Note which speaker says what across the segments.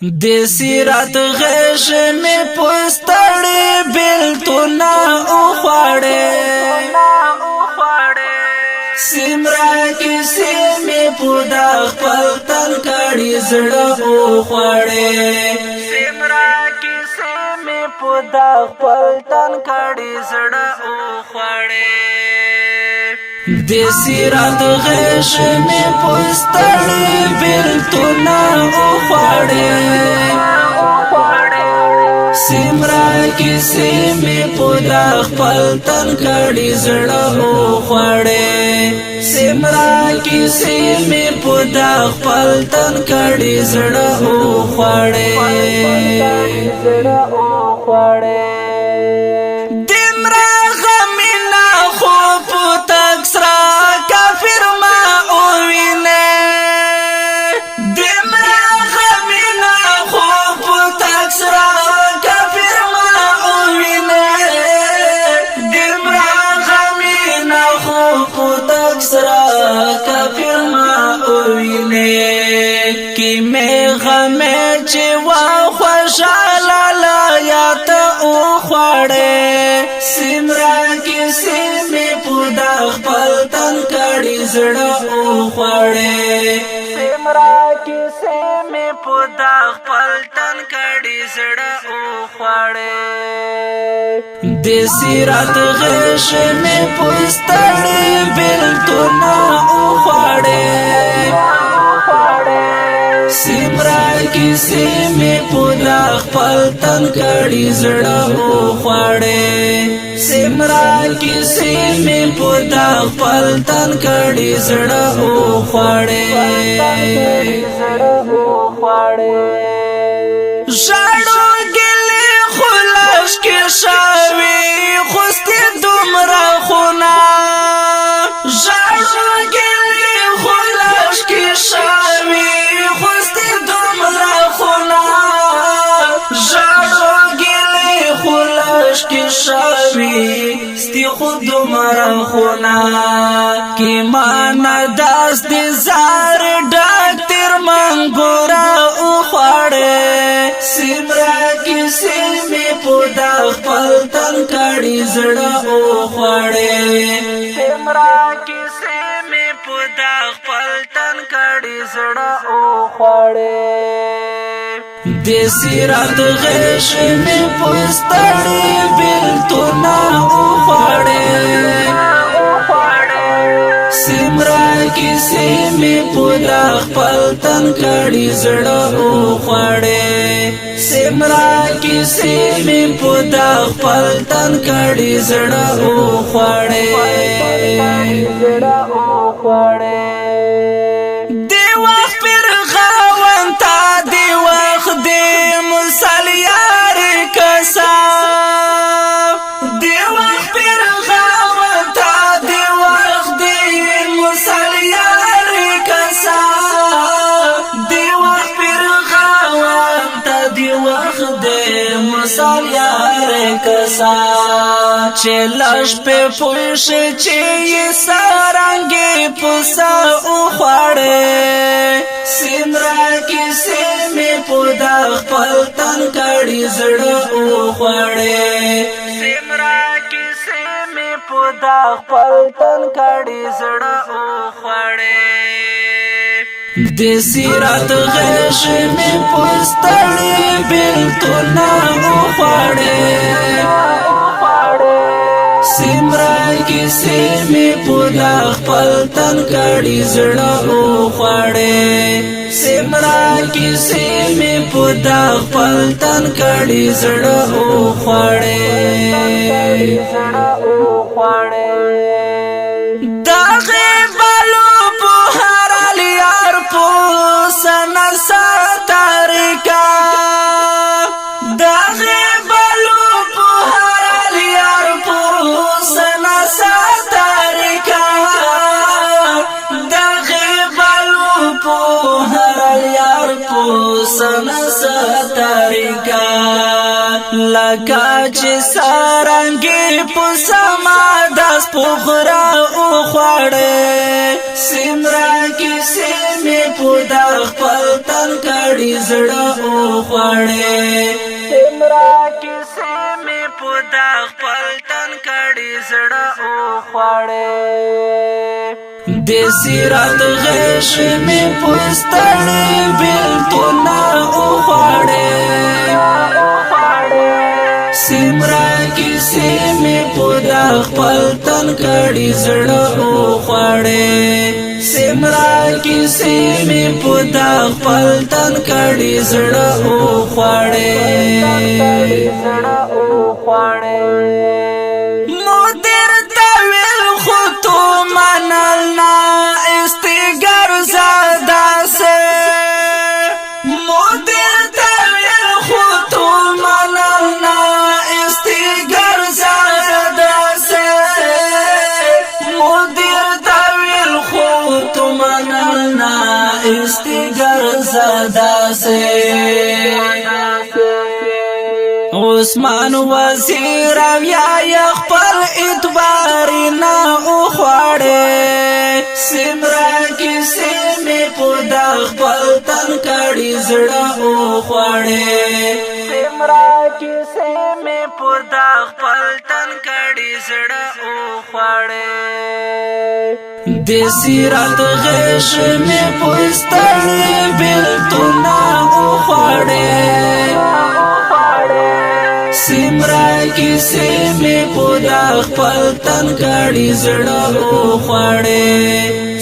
Speaker 1: دیسی رات غیش میں پستڑی بیلتونا اخواڑے سمرا کسی میں پودا خپلتن کڑی زڑا اخواڑے سمرا کسی میں پودا خپلتن کڑی زڑا اخواڑے دیسی رات غیش میں پستڑی بیلتونا اخواڑے سمرا کسی میں پودا خپلتن کڑی زڑا اخواڑے سمرا کسی میں پودا خپلتن کڑی زڑا اخواڑے کی میں غمے چوا خوشالا لایات اخواڑے سمرا کسی میں پودا خپلتن کڑی زڑا اخواڑے سمرا کسی میں پودا خپلتن کڑی زڑا اخواڑے دیسی رات غیش میں پستڑی بیلتونا اخواڑے سمرا کسی میں پودا خپلتن کڑی زڑا اخواڑے سمرا کسی میں پودا خپلتن کڑی زڑا اخواڑے ژړو ګلې خلاص کې شاوي خوستې دومره خونه ژړو ګلې خلاص کې شاوي خوستې دومره خونه ژړو ګلې خلاص کې شاوي ستی خود دومره خونه کې مانا داس دې زار ډاک تر منګورا اخواړې سمرا کسی میں پودا خپلتن کڑی زڑا اخواڑے سمرا کسی میں پودا خپلتن کڑی زڑا اخواڑے دیسی رات غیش میں پستڑی بیلتونا اخواڑے سمرا کسی میں پودا خپلتن کڑی زڑا اخواڑے سمرا کسی میں پودا خپلتن کڑی زڑا اخواڑے دی وخت پر خاون تا دی وخت دی مسل یار کسا دی وخت پر خاون تا دی وخت دی مسل یار کسا دی وخت پر خاون تا دی وخت دی مسل یار کسا چلش پہ پوش چی سارنگی پسا اخواڑے سمرا کسی میں پودا خپلتن کڑی زڑا اخواڑے سمرا کسی میں پودا خپلتن کڑی زڑا اخواڑے دیسی رات غیش میں پستڑی بیلتونا اخواڑے سمرا کسی میں پودا خپلتن کڑی زڑا اخواڑے سمرا کسی میں پودا خپلتن کڑی زڑا اخواڑے داغے بالو پوہارا لیار پو سنسا تاریکا داغے لکه چې سارنګي په سما داس پوخرا او خوړې سمرا کې سمې په د خپل تن کړي زړه او خوړې سمرا کې سمې په د خپل تن کړي زړه او خوړې د سیرت غش مې پستړې بیلتونه او خوړې سمرا کې سمې په د خپل تن کړي زړه او خوړې سمرا کې سمې په د خپل تن کړي زړه او خوړې مدیر تویل خو تو منلنا استګر زاده سه مدیر تویل خو تو منلنا استګر زاده سه مدیر تویل خو تو منلنا استګر زاده سه عثمان وزیر یا خپل اعتبار نه او خوړې سمرا کې سمې په د خپل تن کړي زړه او خوړې سمرا کې سمې په د خپل تن کړي زړه او خوړې د سیرت غش مې پستړې بیلتونه او خوړې سمرا کې سمې په د خپل تن کړي زړه او خوړې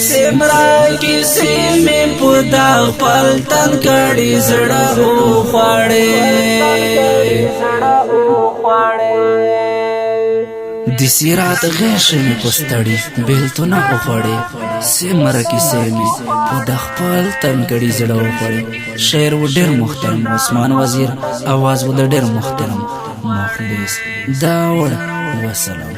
Speaker 1: سمرا کې سمې په د خپل تن کړي زړه او خوړې د سیرات غش مې پستړي بیلتونه او خوړې سمرا کې سمې په د خپل تن کړي زړه او خوړې شعر و ډېر محترم عثمان وزیر आवाज و ډېر محترم مخلص داوړ وسلام